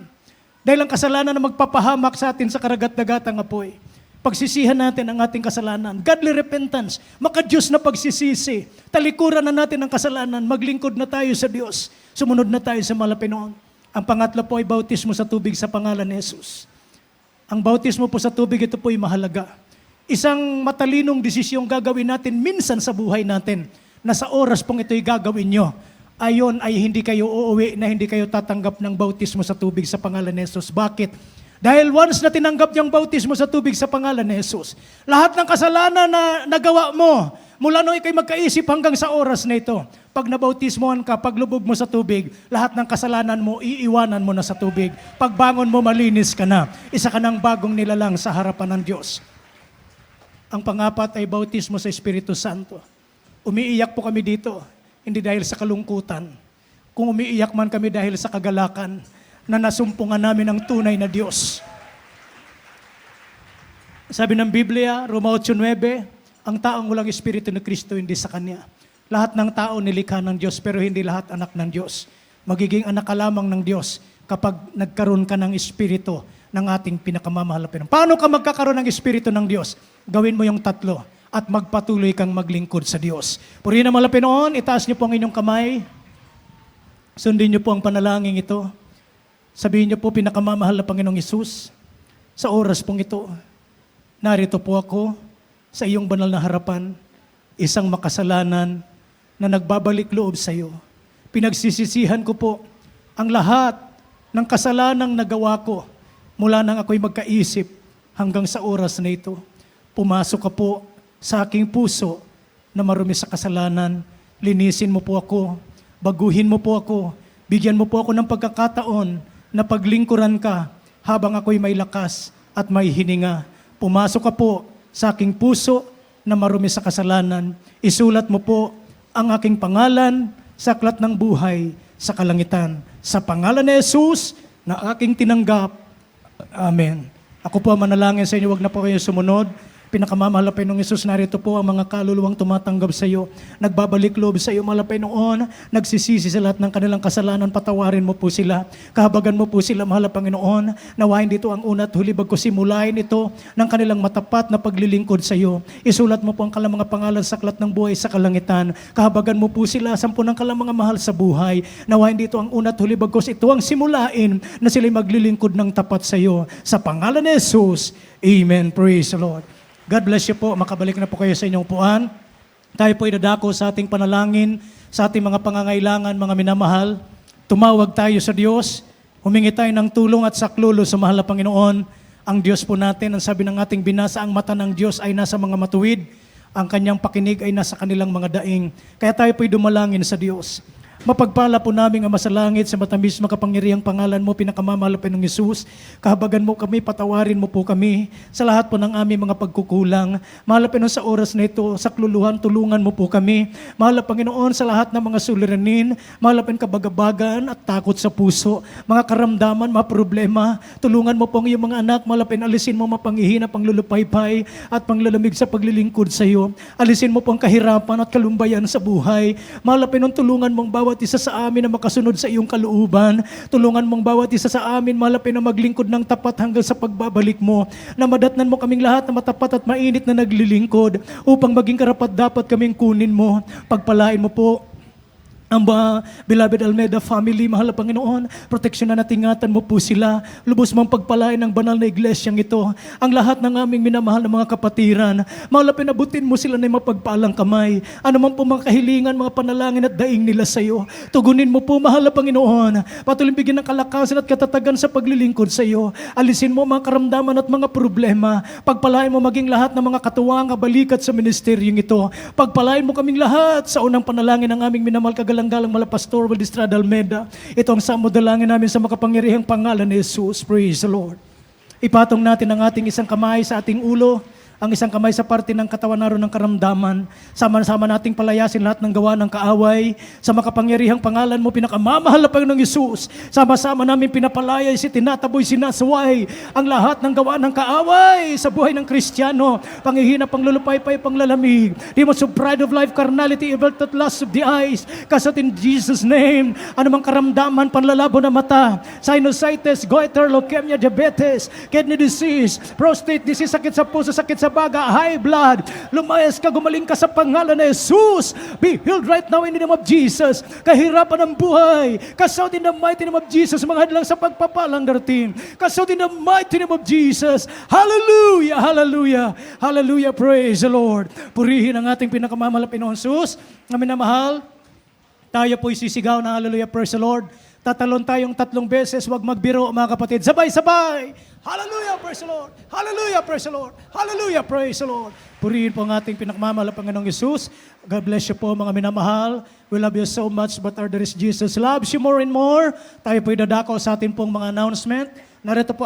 A: Dahil ang kasalanan na magpapahamak sa atin sa karagat-dagatang apoy. Pagsisihan natin ang ating kasalanan. Godly repentance, maka-Diyos na pagsisisi. Talikuran na natin ang kasalanan, maglingkod na tayo sa Diyos. Sumunod na tayo sa mahal na Panginoon. Ang pangatlo po ay bautismo sa tubig sa pangalan ni Jesus. Ang bautismo po sa tubig, ito po ay mahalaga. Isang matalinong desisyong gagawin natin minsan sa buhay natin, na sa oras pong ito'y gagawin nyo, ayon ay hindi kayo uuwi na hindi kayo tatanggap ng bautismo sa tubig sa pangalan ni Jesus. Bakit? Dahil once na tinanggap niyang bautismo sa tubig sa pangalan ni Jesus, lahat ng kasalanan na nagawa mo, mula nung ikay magkaisip hanggang sa oras na ito, pag nabautismohan ka, paglubog mo sa tubig, lahat ng kasalanan mo, iiwanan mo na sa tubig. Pagbangon mo, malinis ka na. Isa ka ng bagong nilalang sa harapan ng Diyos. Ang pangapat ay bautismo sa Espiritu Santo. Umiiyak po kami dito. Hindi dahil sa kalungkutan. Kung umiiyak man kami dahil sa kagalakan na nasumpungan namin ang tunay na Diyos. Sabi ng Biblia, Roma 8:9, ang taong walang Espiritu ni Kristo hindi sa Kanya. Lahat ng tao nilikha ng Diyos pero hindi lahat anak ng Diyos. Magiging anak ka lamang ng Diyos kapag nagkaroon ka ng Espiritu ng ating pinakamamahal na Panginoon. Paano ka magkakaroon ng Espiritu ng Diyos? Gawin mo yung 3. At magpatuloy kang maglingkod sa Diyos. Purihin ang mahal na Panginoon, itaas niyo po ang inyong kamay. Sundin niyo po ang panalangin ito. Sabihin niyo po, pinakamamahal na Panginoong Hesus, sa oras pong ito, narito po ako sa iyong banal na harapan, isang makasalanan na nagbabalik loob sa iyo. Pinagsisisihan ko po ang lahat ng kasalanang nagawa ko mula nang ako'y magkaisip hanggang sa oras na ito. Pumasok ka po sa aking puso na marumi sa kasalanan. Linisin mo po ako, baguhin mo po ako, bigyan mo po ako ng pagkakataon na paglingkuran ka habang ako'y may lakas at may hininga. Pumasok ka po sa aking puso na marumi sa kasalanan. Isulat mo po ang aking pangalan sa aklat ng buhay sa kalangitan. Sa pangalan ni Jesus na aking tinanggap. Amen. Ako po ang manalangin sa inyo, wag na po kayo sumunod. Pinakamamahal na Panginoong Hesus, narito po ang mga kaluluwang tumatanggap sa iyo. Nagbabalik loob sa iyo, mahal na Panginoon. Nagsisisi sa lahat ng kanilang kasalanan, patawarin mo po sila. Kahabagan mo po sila, mahal na Panginoon. Nawain dito ang una at huli bago simulain ito ng kanilang matapat na paglilingkod sa iyo. Isulat mo po ang kanilang mga pangalan sa aklat ng buhay sa kalangitan. Kahabagan mo po sila, 10 ng kanilang mga mahal sa buhay. Nawain dito ang una at huli bago ito ang simulain na sila'y maglilingkod ng tapat sa iyo. Sa pangalan ni Jesus, Amen. Praise the Lord. God bless you po. Makabalik na po kayo sa inyong upuan. Tayo po idadako sa ating panalangin, sa ating mga pangangailangan, mga minamahal. Tumawag tayo sa Diyos. Humingi tayo ng tulong at saklulo sa mahal na Panginoon. Ang Diyos po natin, ang sabi ng ating binasa, ang mata ng Diyos ay nasa mga matuwid ang kanyang pakinig ay nasa kanilang mga daing. Kaya tayo po'y dumalangin sa Diyos. Mapagpala po namin ang masalangit sa matamis makapangyarihang pangalan mo, pinakamamahal na Panginoong Hesus. Kahabagan mo kami, patawarin mo po kami sa lahat po ng aming mga pagkukulang. Mahal na Panginoon, sa oras na ito, sa kluluhan, tulungan mo po kami. Mahal na Panginoon, sa lahat ng mga suliranin, mahal na Panginoon, kabagabagan at takot sa puso, mga karamdaman, mga problema, tulungan mo po ang iyong mga anak. Mahal na Panginoon, alisin mo mapanghihina, panglulupaypay at panglilamig sa paglilingkod sa iyo. Alisin mo po ang kahirapan at kalumbayan sa buhay. Mahal na Panginoon, tulungan mong bawat isa sa amin na makasunod sa iyong kalooban. Tulungan mong bawat isa sa amin, malapit na maglingkod ng tapat hanggang sa pagbabalik mo. Na madatnan mo kaming lahat na matapat at mainit na naglilingkod upang maging karapat-dapat kaming kunin mo. Pagpalain mo po ang mga beloved Almeida family, mahal na Panginoon, proteksyonan at ingatan mo po sila. Lubos mong pagpalain ng banal na iglesyang ito. Ang lahat ng aming minamahal na mga kapatiran, mahal na pinabutin mo sila na mapagpalang kamay. Ano man po mga kahilingan, mga panalangin at daing nila sa iyo. Tugunin mo po, mahal na Panginoon. Patuloy bigyan ng kalakasan at katatagan sa paglilingkod sa iyo. Alisin mo mga karamdaman at mga problema. Pagpalain mo maging lahat ng mga katuwang kabalikat sa ministeryong ito. Pagpalain mo kaming lahat sa unang panalangin ng aming minamahal galang mala Pastor Waldistrada Almeida. Ito ang samudalangin namin sa makapangyarihang pangalan ni Jesus. Praise the Lord. Ipatong natin ang ating isang kamay sa ating ulo, ang isang kamay sa parte ng katawan naroon ng karamdaman. Sama-sama nating palayasin lahat ng gawa ng kaaway. Sa makapangyarihang pangalan mo, pinakamamahal na Panginoong Hesus. Sama-sama namin pinapalaya, tinataboy, sinasaway ang lahat ng gawa ng kaaway sa buhay ng Kristiyano. Panghihina, panglulupaypay, panglalamig. Demons of pride of life, carnality, evil thought, lust of the eyes. Kasat in Jesus' name. Anumang karamdaman, panlalabo na mata, sinusitis, goiter, leukemia, diabetes, kidney disease, prostate disease, sakit sa puso, sakit sa baga, high blood, lumayas ka, gumaling ka sa pangalan ni Jesus. Be healed right now in the name of Jesus. Kahirapan ng buhay, kasawd in the mighty name of Jesus, mga hadlang sa pagpapalang darating. Kasawd in the mighty name of Jesus. Hallelujah, hallelujah, hallelujah, praise the Lord. Purihin ang ating pinakamamahal na Panginoong Jesus. Amin na mahal, tayo po'y sisigaw na hallelujah, praise the Lord. Tatalon tayong 3 beses, wag magbiro mga kapatid. Sabay-sabay! Hallelujah, praise the Lord! Hallelujah, praise the Lord! Hallelujah, praise the Lord! Purihin po ang ating pinakamamahal na Panginoong Hesus. God bless you po mga minamahal. We love you so much, but our dearest Jesus loves you more and more. Tayo po'y dadako sa ating pong mga announcement. Narito po